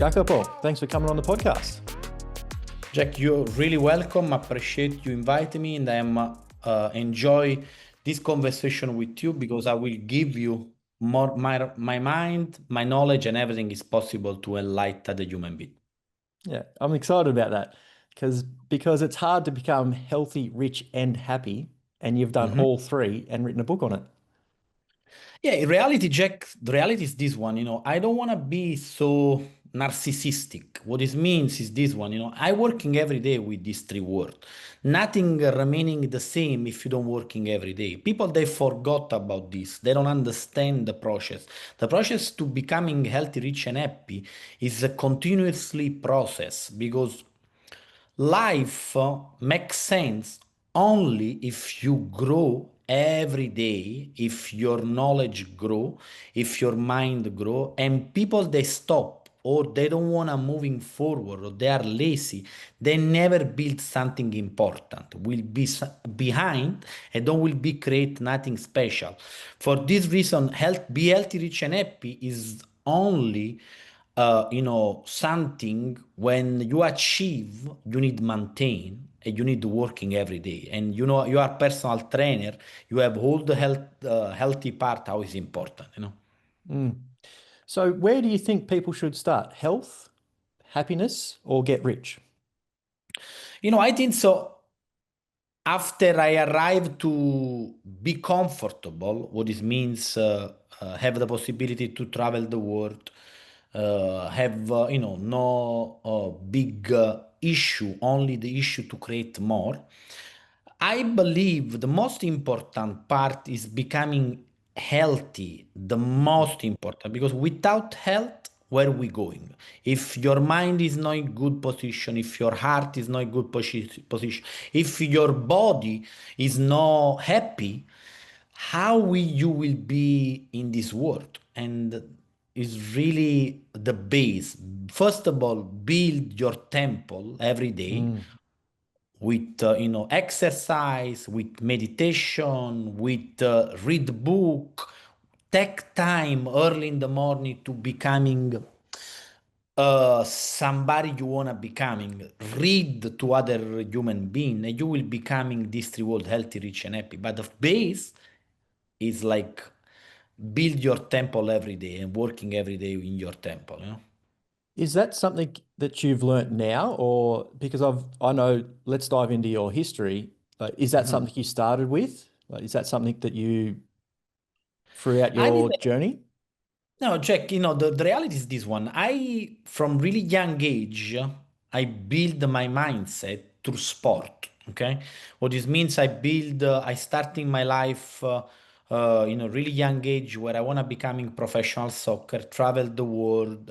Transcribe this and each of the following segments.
Jacopo, thanks for coming on the podcast. Jack, you're really welcome. Appreciate you inviting me, and I am enjoy this conversation with you because I will give you more my mind, my knowledge, and everything is possible to enlighten the human being. Yeah, I'm excited about that because it's hard to become healthy, rich, and happy, and you've done Mhm. all three and written a book on it. Yeah, in reality, Jack, the reality is this one, I don't want to be so narcissistic. What it means is this one, I working every day with these three words. Nothing remaining the same if you don't working every day. People, they forgot about this. They don't understand the process. The process to becoming healthy, rich, and happy is a continuously process because life makes sense only if you grow every day, if your knowledge grow, if your mind grow, and people they stop or they don't want to moving forward or they are lazy, they never build something important, will be behind and don't will be create nothing special. For this reason, be healthy, rich, and happy is only something when you achieve, you need maintain and you need working every day. And you are personal trainer, you have all the healthy part, how is important. Mm. So, where do you think people should start? Health, happiness, or get rich? I think so. After I arrive to be comfortable, what it means have the possibility to travel the world, have no big issue, only the issue to create more. I believe the most important part is becoming healthy, the most important, because without health, where are we going? If your mind is not in good position, if your heart is not in good position, if your body is not happy, how you will be in this world? And is really the base. First of all, build your temple every day Mm. with exercise, with meditation, with read book, take time early in the morning to becoming somebody you wanna becoming. Read to other human being, and you will becoming this reward healthy, rich, and happy. But the base is like build your temple every day and working every day in your temple. Is that something that you've learnt now, or because I know, let's dive into your history. Like, is that Mhm. something you started with? Like, is that something that you throughout I did. your journey? No, Jack, the reality is this one. From really young age, I build my mindset through sport. Okay. What this means, I starting my life, in a really young age where I want to becoming professional soccer, travel the world,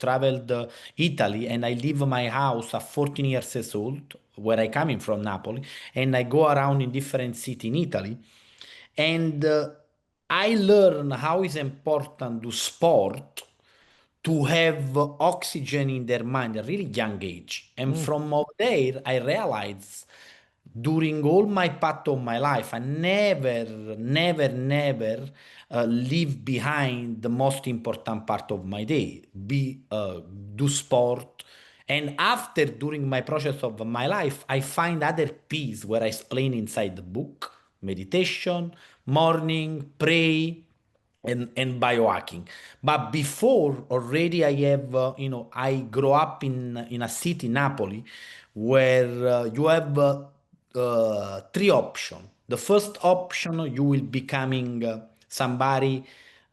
traveled Italy, and I leave my house at 14 years old, where I coming from, Napoli, and I go around in different city in Italy and I learn how is important to sport to have oxygen in their mind at a really young age. And Mm. from over there, I realized during all my path of my life, I never leave behind the most important part of my day. Do sport. And after, during my process of my life, I find other peace where I explain inside the book, meditation, morning, pray, and biohacking. But before already I have, I grow up in a city, Napoli, where you have three options. The first option, you will becoming somebody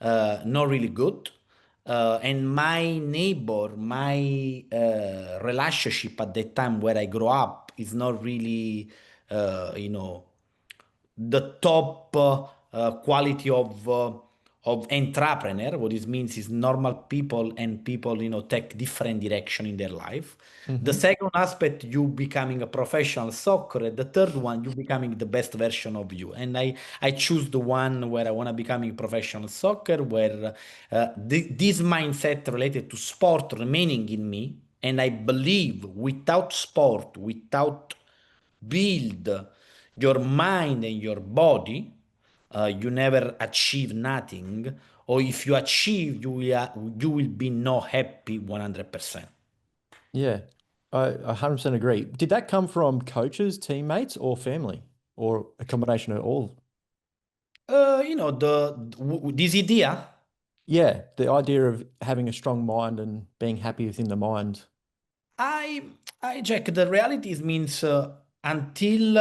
not really good. And my neighbor, my relationship at that time where I grow up is not really, the top quality of entrepreneur. What this means is normal people and people take different direction in their life. The Hmm. second aspect, you becoming a professional soccer. And the third one, you becoming the best version of you. And I choose the one where I want to becoming professional soccer, where this mindset related to sport remaining in me. And I believe without sport, without build your mind and your body, you never achieve nothing, or if you achieve, you will be not happy 100%. Yeah, I 100% agree. Did that come from coaches, teammates, or family, or a combination of all? This idea. Yeah, the idea of having a strong mind and being happy within the mind. I I check the realities means until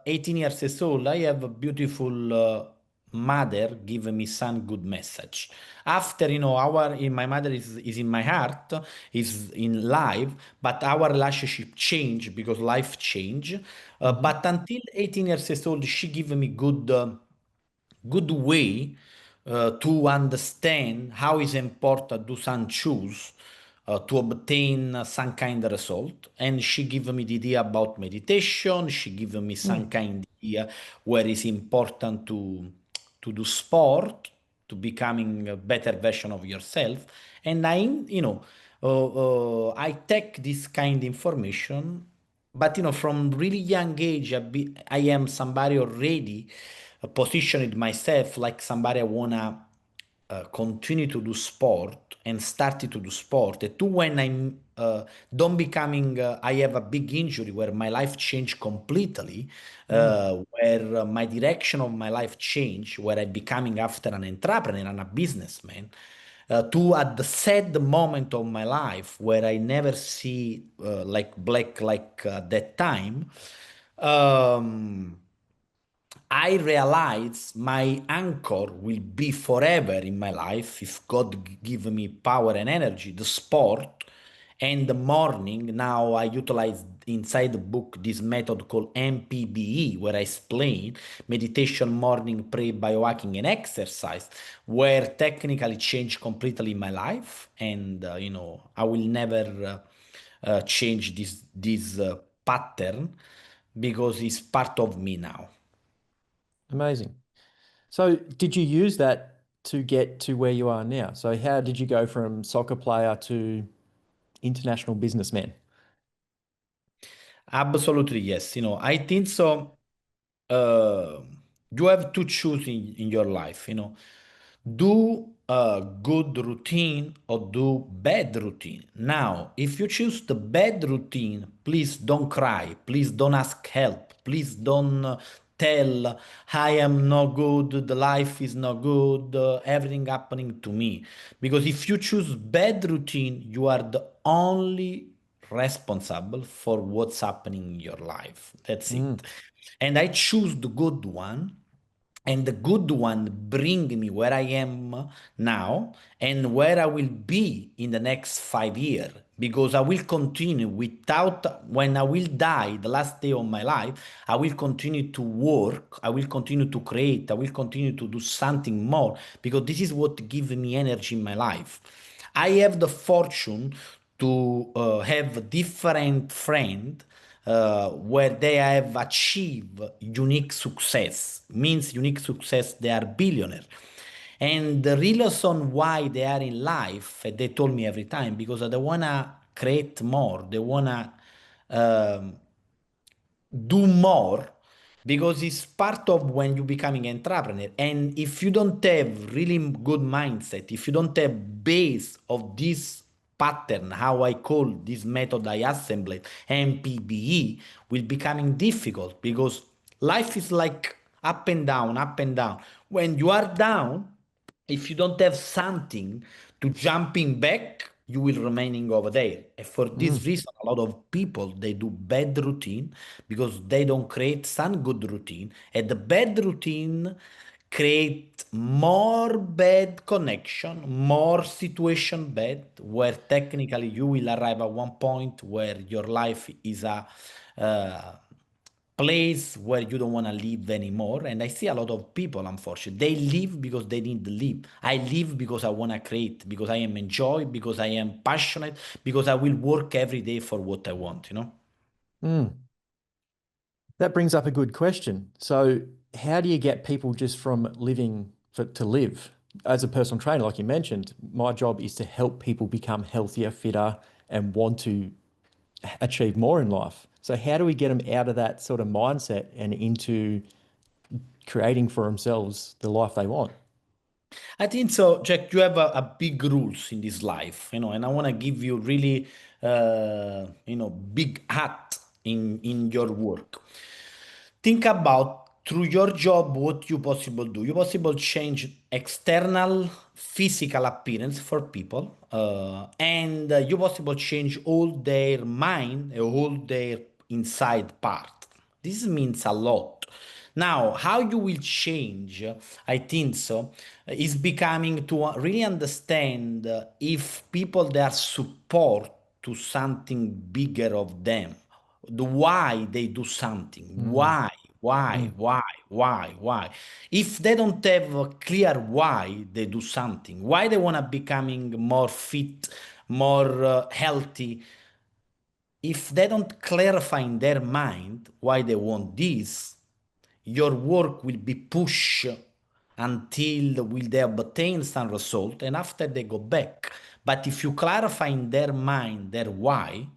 18 years old, I have a beautiful mother give me some good message. After our in my mother is in my heart, is in life, but our relationship change because life change. Hmm. But until 18 years old, she give me good way to understand how is important to some choose to obtain some kind of result. And she give me the idea about meditation. She give me some Mm. kind of idea where it's important to do sport, to becoming a better version of yourself. And I take this kind of information, but from really young age, I am somebody already positioned myself like somebody I wanna continue to do sport and started to do sport. And two, when I'm don't becoming, I have a big injury where my life changed completely, Mm. where my direction of my life changed, where I becoming after an entrepreneur and a businessman. To at the sad moment of my life where I never see like black like that time, um, I realize my anchor will be forever in my life if God give me power and energy, the sport and the morning. Now I utilize inside the book this method called MPBE, where I explain meditation, morning, pray, biohacking, and exercise, where technically change completely my life. And I will never change this pattern because it's part of me now. Amazing. So, did you use that to get to where you are now? So, how did you go from soccer player to international businessman? Absolutely, yes. I think so. Uh, you have to choose in your life. Do a good routine or do bad routine. Now, if you choose the bad routine, please don't cry. Please don't ask help. Please don't tell I am no good. The life is no good. Everything happening to me. Because if you choose bad routine, you are the only responsible for what's happening in your life. That's it. Mm. And I choose the good one, and the good one bring me where I am now and where I will be in the next 5 years, because I will continue without, when I will die the last day of my life, I will continue to work, I will continue to create, I will continue to do something more, because this is what gives me energy in my life. I have the fortune to have different friends where they have achieved unique success. Means unique success, they are billionaire. And the real reason why they are in life, they told me every time, because they wanna create more, they wanna um, do more, because it's part of when you becoming entrepreneur. And if you don't have really good mindset, if you don't have base of this pattern, how I call this method I assembled MPBE, will becoming difficult, because life is like up and down, up and down. When you are down, if you don't have something to jumping back, you will remaining over there. And for this Mm. reason, a lot of people they do bad routine because they don't create some good routine, and the bad routine create more bad connection, more situation bad, where technically you will arrive at one point where your life is a uh, place where you don't want to live anymore. And I see a lot of people, unfortunately, they live because they need to live. I live because I want to create, because I am enjoy, because I am passionate, because I will work every day for what I want. Mm. That brings up a good question. So, how do you get people just from living to live? As a personal trainer, like you mentioned, my job is to help people become healthier, fitter, and want to achieve more in life. So, how do we get them out of that sort of mindset and into creating for themselves the life they want? I think so, Jack. You have a big rules in this life, and I want to give you really, big hat in your work. Think about through your job what you possible do. You possible change external physical appearance for people, and you possible change all their mind, all their inside part. This means a lot. Now, how you will change, I think so, is becoming to really understand if people they are support to something bigger of them, the why they do something, Mm, mm, why. If they don't have a clear why they do something, why they want to becoming more fit, more healthy, if they don't clarify in their mind why they want this, your work will be pushed until will they obtain some result and after they go back. But if you clarify in their mind their why,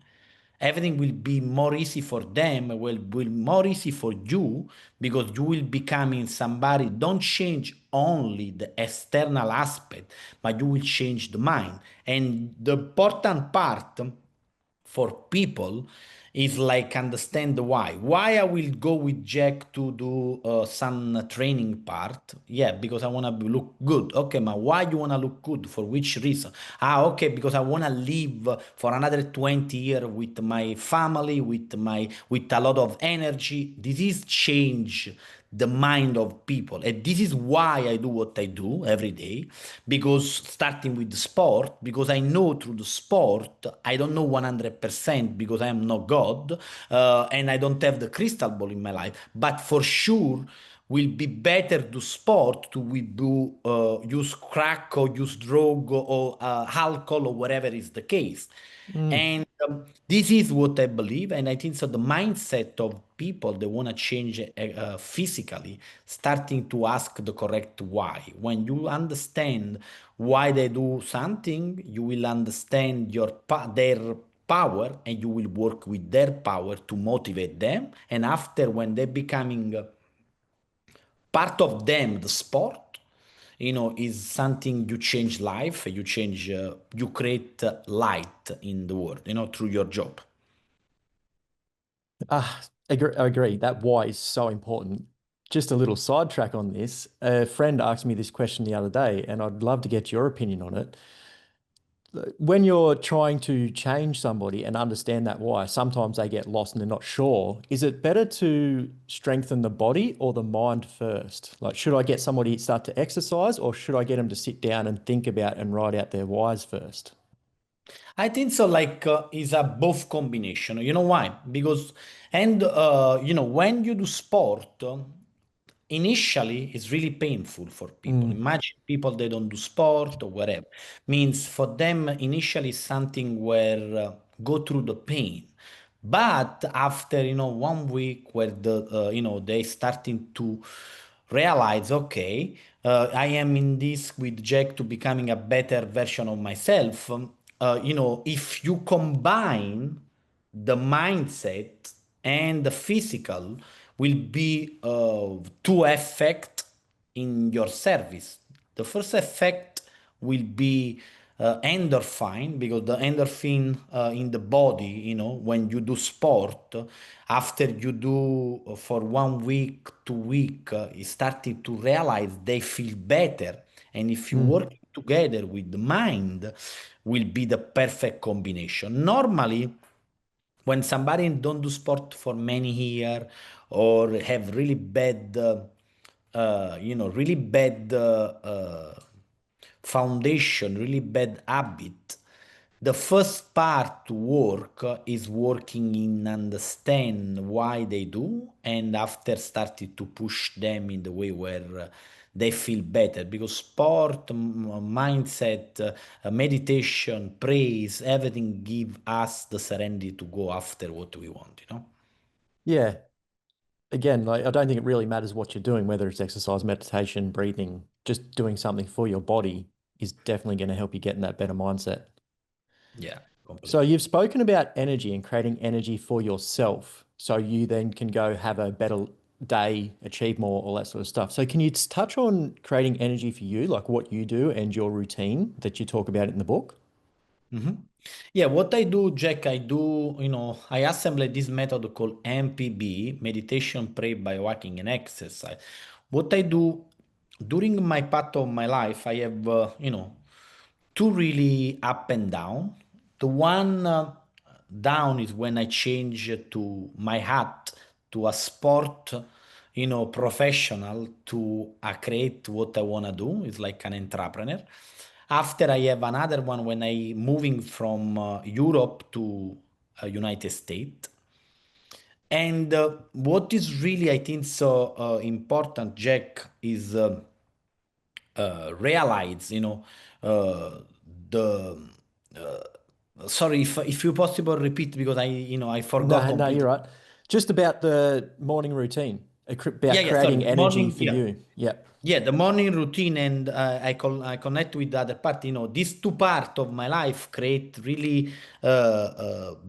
everything will be more easy for them, will more easy for you because you will becoming somebody, don't change only the external aspect, but you will change the mind. And the important part for people is like understand the why I will go with Jack to do some training part. Yeah, because I want to look good. Okay, but why you want to look good? For which reason? Okay, because I want to live for another 20 years with my family, with a lot of energy. This is change the mind of people. And this is why I do what I do every day. Because starting with the sport, because I know through the sport, I don't know 100% because I am not God, and I don't have the crystal ball in my life. But for sure, will be better do sport to we do use crack or use drug or alcohol or whatever is the case. mm. And this is what I believe, and I think so. The mindset of people they want to change physically, starting to ask the correct why. When you understand why they do something, you will understand their power, and you will work with their power to motivate them. And after, when they're becoming part of them, the sport, is something you change life, you change, you create light in the world, through your job. I agree. That why is so important. Just a little sidetrack on this. A friend asked me this question the other day, and I'd love to get your opinion on it. When you're trying to change somebody and understand that why, sometimes they get lost and they're not sure. Is it better to strengthen the body or the mind first? Like, should I get somebody to start to exercise, or should I get them to sit down and think about and write out their whys first? I think so, like, is a both combination. You know why? Because, and, when you do sport, initially it's really painful for people. Mm, Imagine people they don't do sport or whatever. Means for them initially something where go through the pain. But after 1 week where they starting to realize, okay, I am in this with Jack to becoming a better version of myself. If you combine the mindset and the physical will be two effect in your service. The first effect will be endorphin because the endorphin in the body, when you do sport, after you do for 1 week, 2 week, you starting to realize they feel better. And if you mm, work together with the mind, will be the perfect combination. Normally, when somebody don't do sport for many years or have really bad really bad foundation, really bad habit, the first part to work is working in understand why they do, and after starting to push them in the way where they feel better, because sport, mindset, meditation, praise, everything give us the serenity to go after what we want. yeah. Again, like, I don't think it really matters what you're doing, whether it's exercise, meditation, breathing, just doing something for your body is definitely going to help you get in that better mindset. Yeah, So completely. you've spoken about energy and creating energy for yourself. So you then can go have a better day, achieve more, all that sort of stuff. So can you touch on creating energy for you, like what you do and your routine that you talk about in the book? Mhm. Yeah, what I do, Jack, I assemble this method called MPB, meditation, pray, biohacking, and exercise. What I do during my path of my life, I have, two really up and down. The one down is when I change to my hat to a sport, professional to create what I want to do. It's like an entrepreneur. After I have another one when I moving from Europe to United States. And what is really, I think, so important, Jack, is realize, uh, the. Sorry, if you possible repeat because I forgot No, no, you're completely. right. Just about the morning routine, Yeah, about yeah, sorry. creating energy Morning, for yeah. you. Yeah. Yeah, the morning routine and I connect with the other part. These two part of my life create really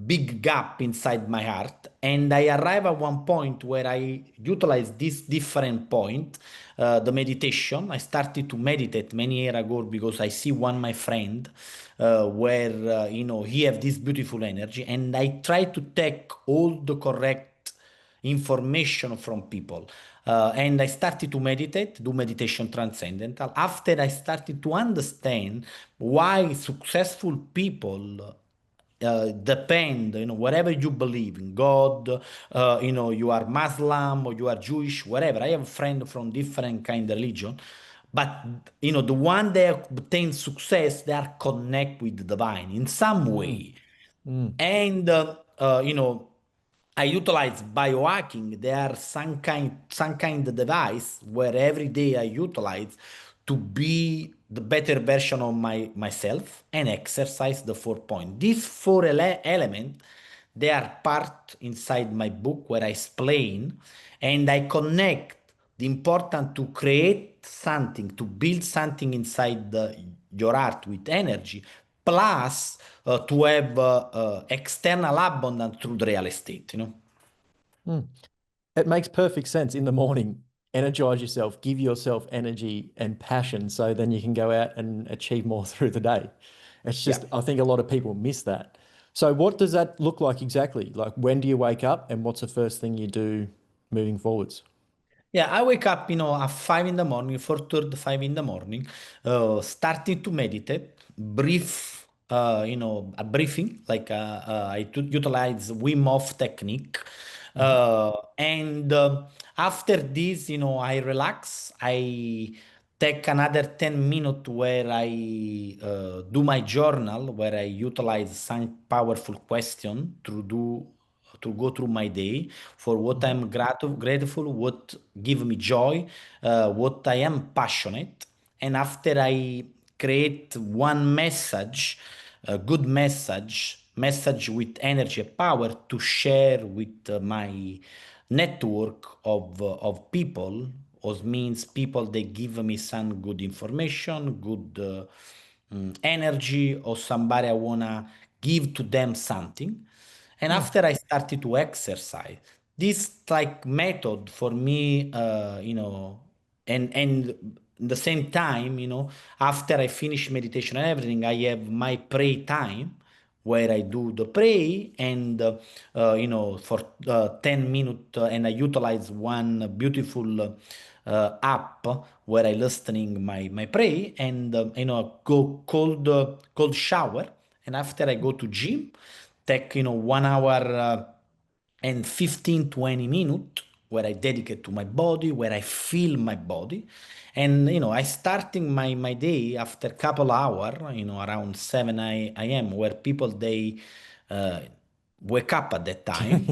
big gap inside my heart, and I arrive at one point where I utilize this different point, the meditation. I started to meditate many years ago because I see one my friend where he have this beautiful energy, and I try to take all the correct information from people. And I started to meditate, do meditation transcendental. After I started to understand why successful people depend, whatever you believe in, God, you are Muslim or you are Jewish, whatever. I have a friend from different kind of religion, but the one that obtain success, they are connect with the divine in some Mm, way. mm, And I utilize biohacking. There are some kind of device where every day I utilize to be the better version of myself and exercise the 4 point. These four elements, they are part inside my book where I explain and I connect the important to create something, to build something inside your heart with energy, plus to have external abundance through the real estate. mm. It makes perfect sense in the morning. Energize yourself, give yourself energy and passion so then you can go out and achieve more through the day. It's Yeah. just, I think a lot of people miss that. So, what does that look like exactly? Like, when do you wake up and what's the first thing you do moving forwards? Yeah, I wake up, at 5 in the morning, 4:30, 5 in the morning, starting to meditate, brief, a briefing, like utilize Wim Hof technique. Mhm. And after this, I relax. I take another 10 minutes where I do my journal, where I utilize some powerful question to go through my day for what Mhm. I'm grateful, what give me joy, what I am passionate. And after I create one message, a good message with energy and power to share with my network of people, or means people they give me some good information, good energy, or somebody I wanna give to them something. And Mm. after I started to exercise, this like method for me, and the same time, after I finish meditation and everything, I have my pray time where I do the pray and for 10 minutes and I utilize one beautiful app where I listening my pray and go cold shower, and after I go to gym take 1 hour and 15-20 minutes where I dedicate to my body, where I feel my body. And I starting my day after couple hour, around 7 a.m. where people they uh, wake up at that time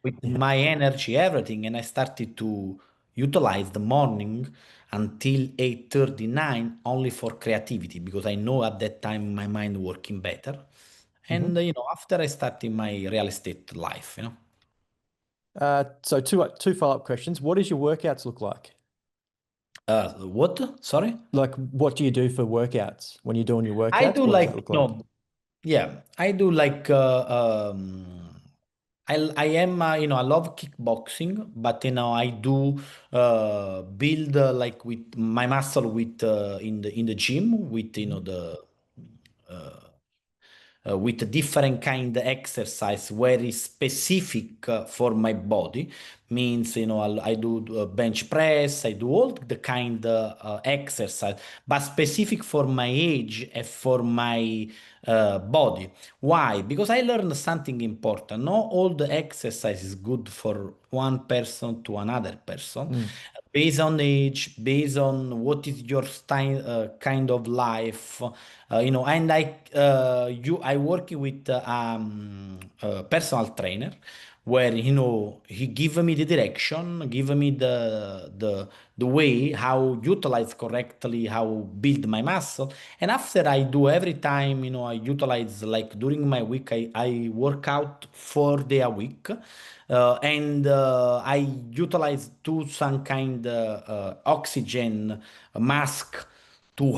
with Yeah. my energy, everything, and I started to utilize the morning until 8:39 only for creativity because I know at that time my mind working better. And Mhm. after I started my real estate life. So two follow-up questions. What does your workouts look like? What? Sorry? Like, what do you do for workouts when you're doing your I workouts? do What does that like, look like? yeah, I do like, I am, I love kickboxing, but I do build like with my muscle with in the gym with Mhm. uh, with a different kind of exercise very specific for my body. Means I do bench press, I do all the kind of exercise, but specific for my age and for my body. Why? Because I learned something important. Not all the exercise is good for one person to another person, Mm. based on age, based on what is your style, kind of life, and I work with a personal trainer where he give me the direction, give me the way how utilize correctly, how build my muscle, and after I do every time, I utilize like during my week, I work out 4 day a week. And I utilize to some kind oxygen mask to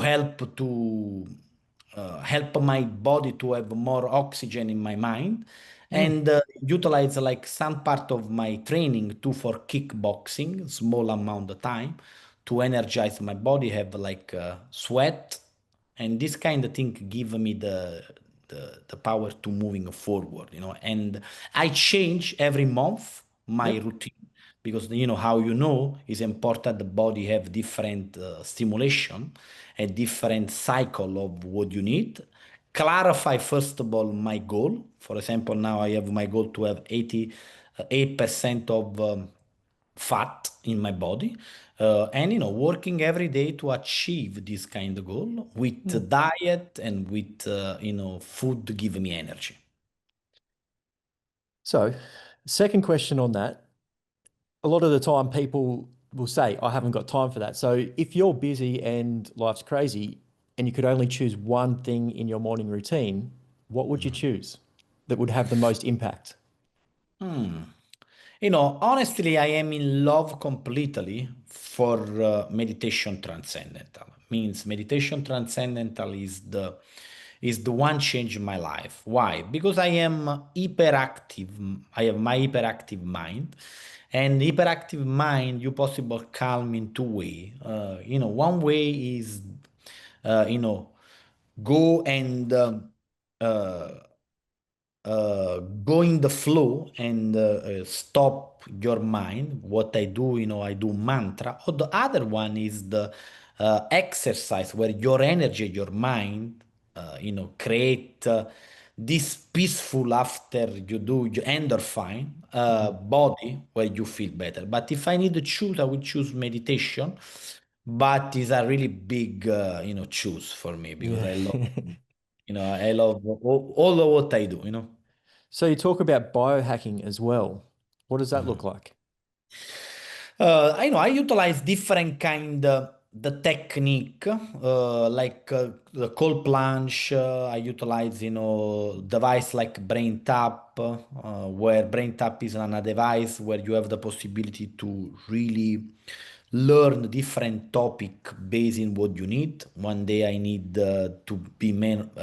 help my body to have more oxygen in my mind, Mm. and utilize like some part of my training too for kickboxing, small amount of time to energize my body, have like sweat, and this kind of thing give me the power to moving forward, and I change every month my Yep. routine, because how is important the body have different stimulation, a different cycle of what you need. Clarify first of all my goal. For example, now I have my goal to have 88% of fat in my body, and working every day to achieve this kind of goal with Mm. diet and with food to give me energy. So, second question on that. A lot of the time people will say, I haven't got time for that. So if you're busy and life's crazy and you could only choose one thing in your morning routine, what would you choose that would have the most impact? Hmm. Honestly, I am in love completely for meditation transcendental. Means meditation transcendental is the one change in my life. Why? Because I am hyperactive. I have my hyperactive mind, and hyperactive mind you possible calm in two way. One way is uh, you know go and uh, go in the flow and stop your mind. What I do, I do mantra. Or the other one is the exercise where your energy, your mind, create this peaceful after you do your endorphin Mhm. body where you feel better. But if I need to choose, I would choose meditation. But it's a really big, choose for me because Yeah. I love all of what I do. So you talk about biohacking as well. What does that look Mhm. like? I utilize different kind the technique, like the cold plunge. I utilize device like Brain Tap, where Brain Tap is on a device where you have the possibility to really learn different topic based in what you need. One day I need to be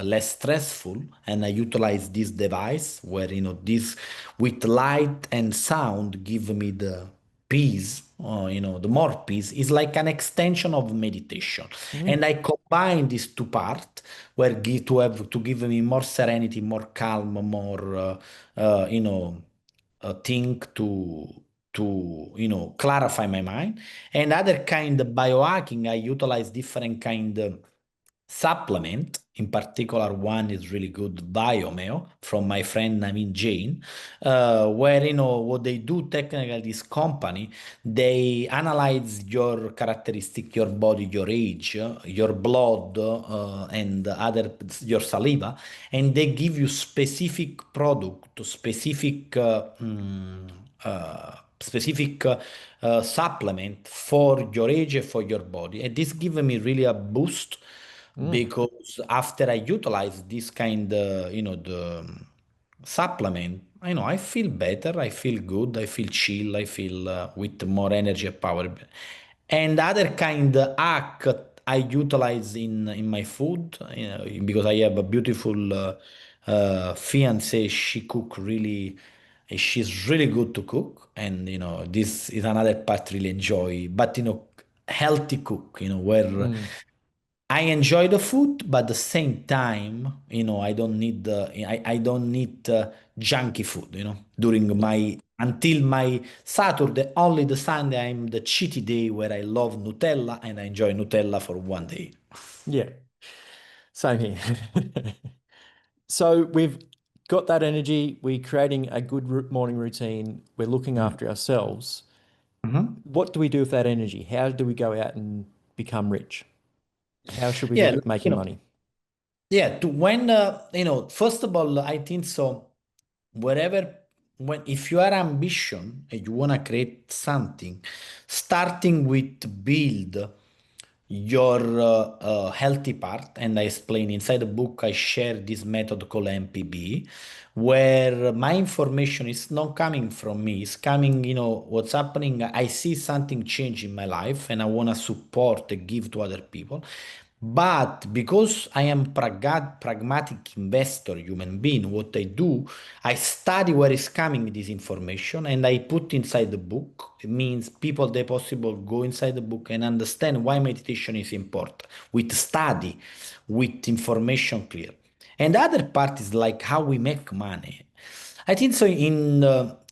less stressful, and I utilize this device where this with light and sound give me the peace. The more peace is like an extension of meditation, Mm. and I combine these two parts where to give me more serenity, more calm, more think to clarify my mind. And other kind of biohacking, I utilize different kind of supplement. In particular, one is really good, Biomeo, from my friend Naveen Jain, where what they do technically, this company, they analyze your characteristic, your body, your age, your blood, and other your saliva, and they give you specific product, specific supplement for your age and for your body. And this gives me really a boost, Mm. because after I utilize this kind, the supplement, I feel better, I feel good, I feel chill, I feel with more energy and power. And other kind of hack I utilize in my food, because I have a beautiful fiance. She cook really and she's really good to cook. And this is another part really enjoy. But healthy cook, where Mm. I enjoy the food, but at the same time, I don't need I don't need junky food, during my until my Saturday, only the Sunday I'm the cheaty day where I love Nutella and I enjoy Nutella for one day. Yeah, same here. So we've got that energy. We're creating a good morning routine. We're looking after ourselves. Mhm. What do we do with that energy? How do we go out and become rich? How should we Yeah, look at making money? yeah. To when first of all, I think so. Wherever, when if you are ambition and you want to create something, starting with build your healthy part, and I explain inside the book. I share this method called MPB, where my information is not coming from me. It's coming, what's happening. I see something change in my life, and I want to support and give to other people. But because I am pragmatic investor, human being, what I do, I study where is coming this information and I put inside the book. It means people they possible go inside the book and understand why meditation is important with study, with information clear. And the other part is like how we make money. I think so in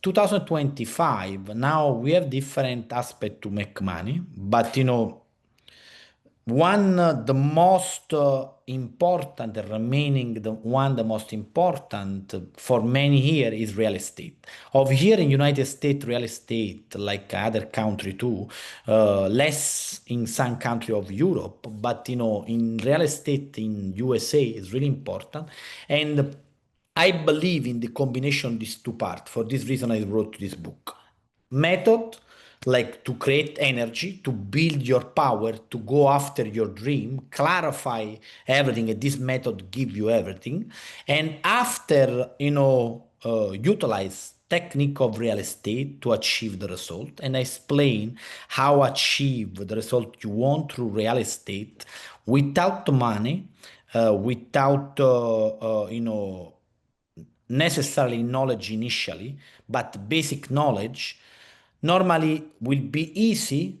2025, now we have different aspect to make money, but one, the most important, remaining the most important for many here is real estate. Of here in United States, real estate, like other country too, less in some country of Europe, but in real estate in USA is really important. And I believe in the combination of these two parts. For this reason, I wrote this book. Method, like to create energy, to build your power, to go after your dream, clarify everything, and this method give you everything. And after, utilize technique of real estate to achieve the result, and explain how achieve the result you want through real estate without money, without necessarily knowledge initially, but basic knowledge normally will be easy.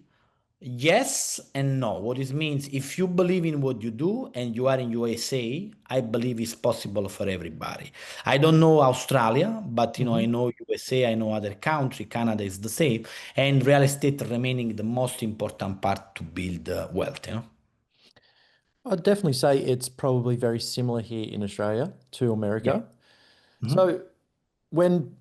Yes and no. What it means, if you believe in what you do and you are in USA, I believe it's possible for everybody. I don't know Australia, but I Hmm. know USA, I know other country, Canada is the same, and real estate remaining the most important part to build wealth. I'd definitely say it's probably very similar here in Australia to Yeah. America. Mhm. So when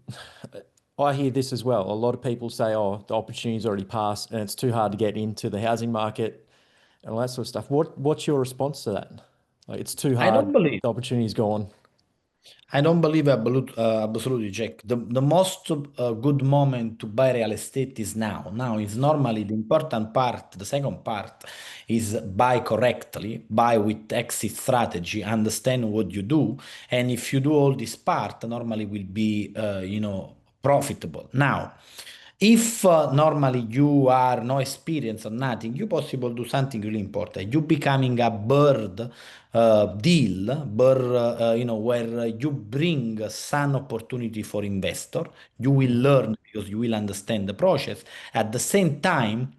I hear this as well, a lot of people say, oh, the opportunity's already passed and it's too hard to get into the housing market and all that sort of stuff. What's your response to that? Like it's too I hard, don't believe. the opportunity's gone. I don't believe absolutely, Jack. The most good moment to buy real estate is now. Now is normally the important part. The second part is buy correctly, buy with exit strategy, understand what you do, and if you do all this part, normally will be profitable. Now, if normally you are no experience or nothing, you possible do something really important. You becoming a bird where you bring some opportunity for investor. You will Mhm. learn because you will understand the process. At the same time,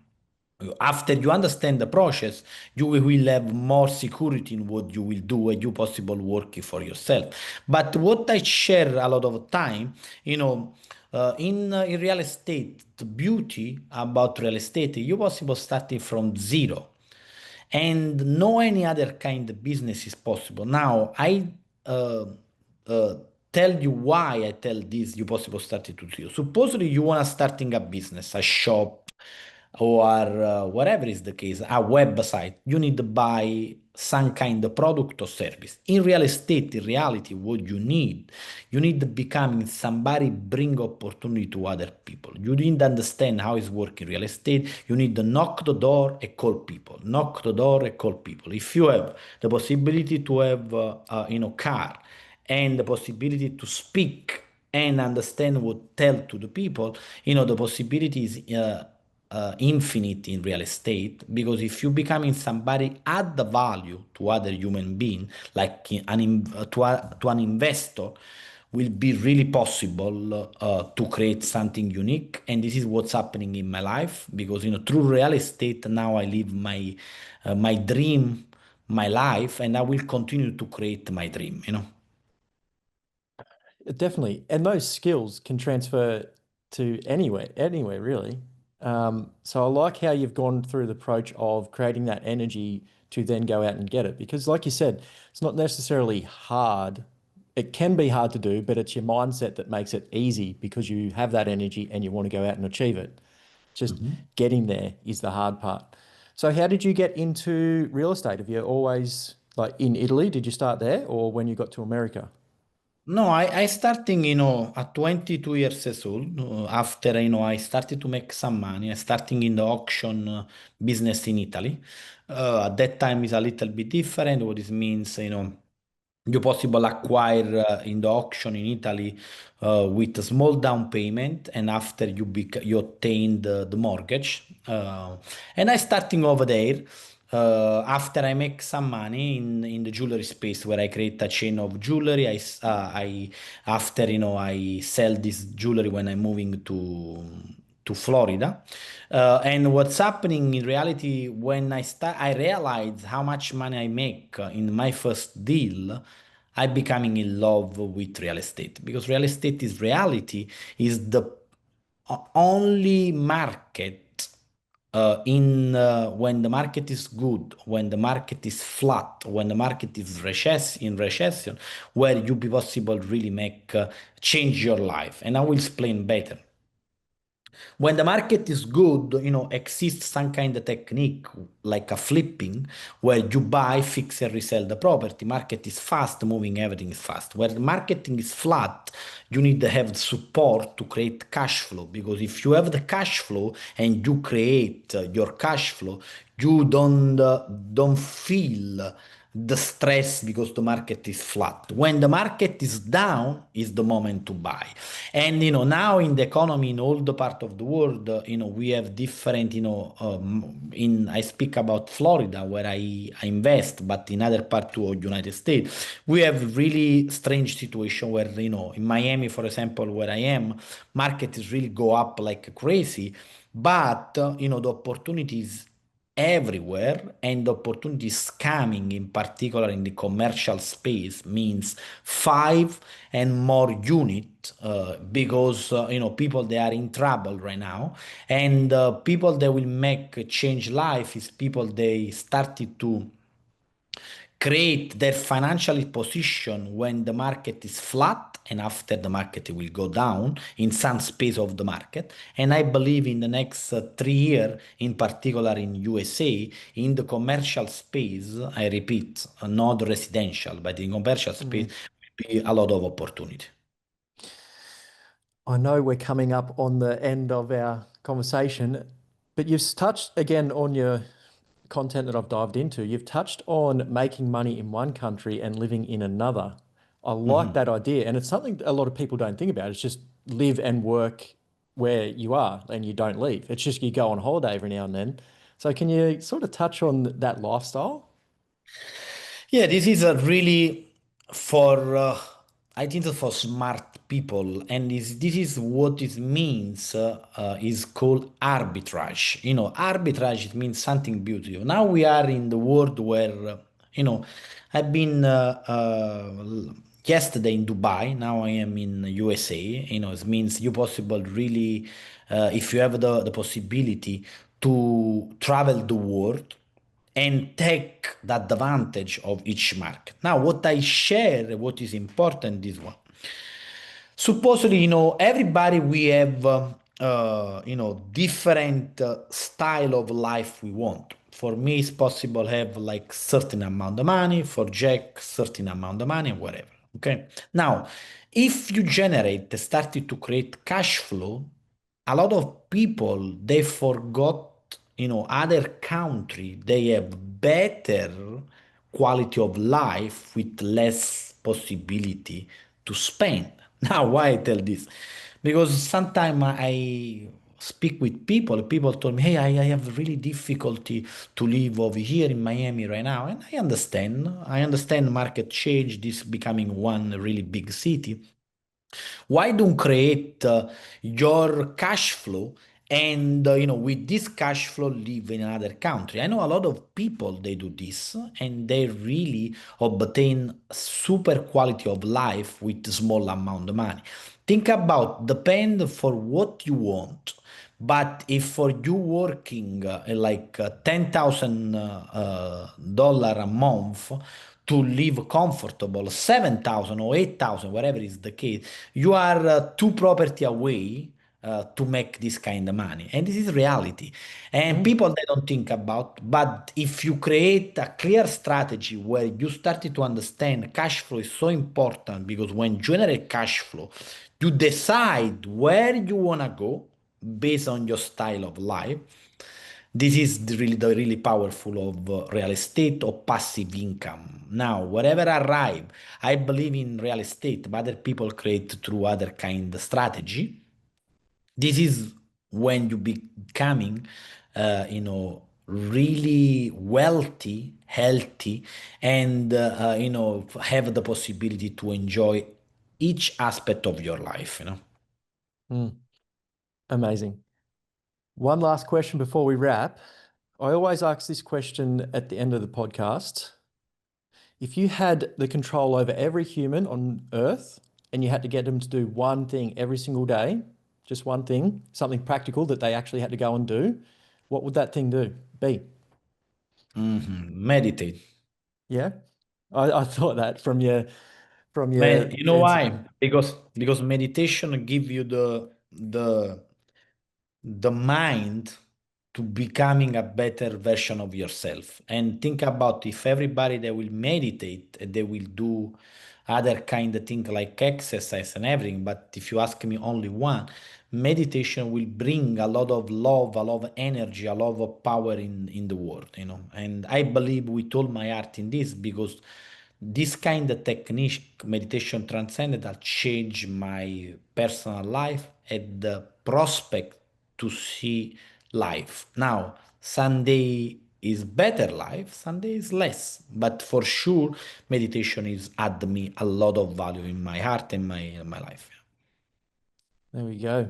after you understand the process, you will have more security in what you will do and you possible working for yourself. But what I share a lot of time, in real estate, the beauty about real estate, you possible starting from zero and no any other kind of business is possible. Now, I uh, uh, tell you why I tell this you possible starting to zero. Supposedly you want to starting a business, a shop, or whatever is the case, a website. You need to buy some kind of product or service. In real estate, in reality, what you need to become somebody bring opportunity to other people. You need to understand how it's working real estate. You need to knock the door and call people. Knock the door and call people. If you have the possibility to have car and the possibility to speak and understand what tell to the people, the possibility is infinite in real estate because if you becoming somebody add the value to other human being like to an investor will be really possible to create something unique. And this is what's happening in my life because, through real estate, now I live my dream, my life, and I will continue to create my dream. Definitely. And those skills can transfer to anywhere really. So I like how you've gone through the approach of creating that energy to then go out and get it. Because like you said, it's not necessarily hard. It can be hard to do, but it's your mindset that makes it easy because you have that energy and you want to go out and achieve it. Just Mhm. getting there is the hard part. So how did you get into real estate? Have you always like in Italy, did you start there or when you got to America? No, I starting, at 22 years old, after, I started to make some money. I starting in the auction business in Italy. At that time is a little bit different. What this means, you possible acquire in the auction in Italy with a small down payment, and after you obtain the mortgage. And I starting over there. After I make some money in the jewelry space where I create a chain of jewelry, I after I sell this jewelry when I'm moving to Florida. And what's happening in reality when I realized how much money I make in my first deal. I becoming in love with real estate because real estate is reality is the only market in when the market is good, when the market is flat, when the market is in recession, where you be possible really make change your life. And I will explain better. When the market is good, exists some kind of technique like a flipping where you buy, fix and resell the property. Market is fast moving, everything is fast. Where the marketing is flat, you need to have support to create cash flow because if you have the cash flow and you create your cash flow, you don't feel the stress because the market is flat. When the market is down, is the moment to buy. And now in the economy in all the part of the world, we have different, in I speak about Florida where I invest, but in other part of United States, we have really strange situation where in Miami, for example, where I am, market is really go up like crazy, but the opportunities everywhere and opportunities coming in particular in the commercial space means five and more unit because people they are in trouble right now and people that will make change life is people they started to create their financial position when the market is flat and after the market will go down in some space of the market. And I believe in the next 3 years, in particular in USA, in the commercial space, I repeat, not residential, but in commercial space, Mm. will be a lot of opportunity. I know we're coming up on the end of our conversation, but you've touched again on your content that I've dived into. You've touched on making money in one country and living in another. I like Mhm. that idea. And it's something a lot of people don't think about. It's just live and work where you are and you don't leave. It's just you go on holiday every now and then. So can you sort of touch on that lifestyle? Yeah, this is a really for I think that for smart people, and this is what it means is called arbitrage. Arbitrage it means something beautiful. Now we are in the world where I've been yesterday in Dubai. Now I am in USA. It means you possible really if you have the possibility to travel the world and take the advantage of each market. Now, what I share, what is important, this one. Supposedly, everybody we have, different style of life we want. For me, it's possible have like certain amount of money. For Jack, certain amount of money, whatever. Okay. Now, if you started to create cash flow, a lot of people they forgot other country they have better quality of life with less possibility to spend. Now why I tell this because sometimes I speak with people told me hey I have really difficulty to live over here in Miami right now and I understand market change this becoming one really big city Why don't create your cash flow and with this cash flow live in another country? I know a lot of people they do this and they really obtain super quality of life with small amount of money. Think about depend for what you want. But if for you working like $10,000 a month to live comfortable, 7,000 or 8,000, whatever is the case, you are two property away to make this kind of money. And this is reality. And Mm, people they don't think about. But if you create a clear strategy where you started to understand cash flow is so important because when you generate cash flow, you decide where you want to go based on your style of life. This is the really powerful of real estate or passive income. Now, whatever arrive, I believe in real estate, but other people create through other kind of strategy. This is when you becoming, really wealthy, healthy, and have the possibility to enjoy each aspect of your life. mm, amazing. One last question before we wrap. I always ask this question at the end of the podcast. If you had the control over every human on Earth and you had to get them to do one thing every single day, just one thing, something practical that they actually had to go and do, what would that thing do? Be? Meditate. Yeah. I thought that from your You know answer. why? Because meditation give you the mind to becoming a better version of yourself. And think about if everybody they will meditate, they will do other kind of thing like exercise and everything. But if you ask me only one, meditation will bring a lot of love, a lot of energy, a lot of power in the world. And I believe with all my heart in this because this kind of technique, meditation transcendental, changed my personal life and the prospect to see life. Now, Sunday is better life, Sunday is less, but for sure, meditation is add me a lot of value in my heart and my life. There we go.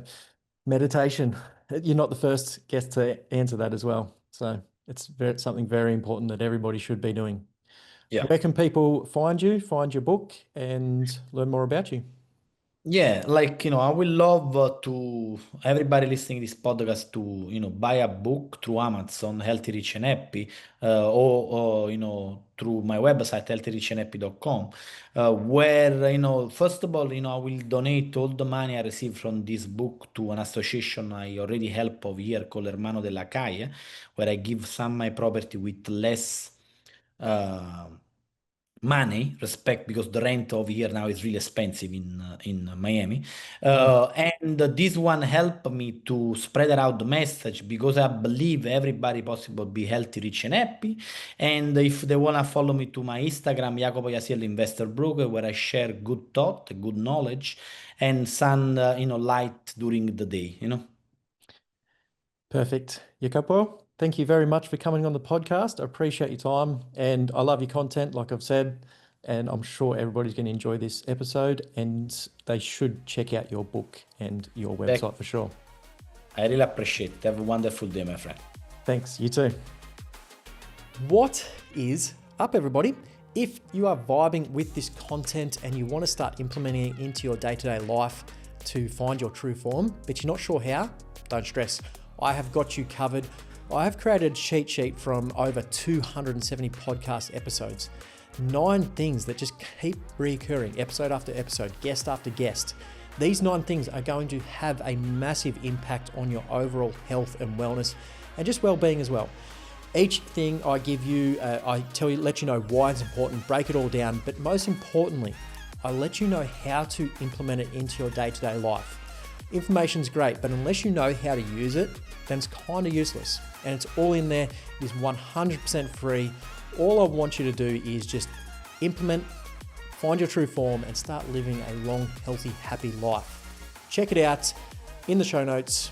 Meditation. You're not the first guest to answer that as well. So it's something very important that everybody should be doing. Yeah. Where can people find you, find your book, and learn more about you? Yeah, like I would love to everybody listening this podcast to buy a book through Amazon, Healthy, Rich and Happy, or through my website healthyrichandhappy.com, where first of all I will donate all the money I receive from this book to an association I already help of here called Hermano della Calle, where I give some my property with less uh, money respect because the rent over here now is really expensive in Miami. Mm. And this one helped me to spread out the message because I believe everybody possible be healthy, rich and happy. And if they want to follow me to my Instagram, Jacopo Iasiello Investor Broker, where I share good thought, good knowledge, and some light during the day. Perfect. Jacopo, thank you very much for coming on the podcast. I appreciate your time and I love your content, like I've said. And I'm sure everybody's going to enjoy this episode and they should check out your book and your Thank- website for sure. I really appreciate it. Have a wonderful day, my friend. Thanks. You too. What is up, everybody? If you are vibing with this content and you want to start implementing it into your day-to-day life to find your true form, but you're not sure how, don't stress. I have got you covered. I have created a cheat sheet from over 270 podcast episodes. 9 things that just keep recurring, episode after episode, guest after guest. These 9 things are going to have a massive impact on your overall health and wellness and just well-being as well. Each thing I give you, let you know why it's important, break it all down, but most importantly, I let you know how to implement it into your day-to-day life. Information's great, but unless you know how to use it, then it's kind of useless. And it's all in there. It is 100% free. All I want you to do is just implement, find your true form, and start living a long, healthy, happy life. Check it out in the show notes.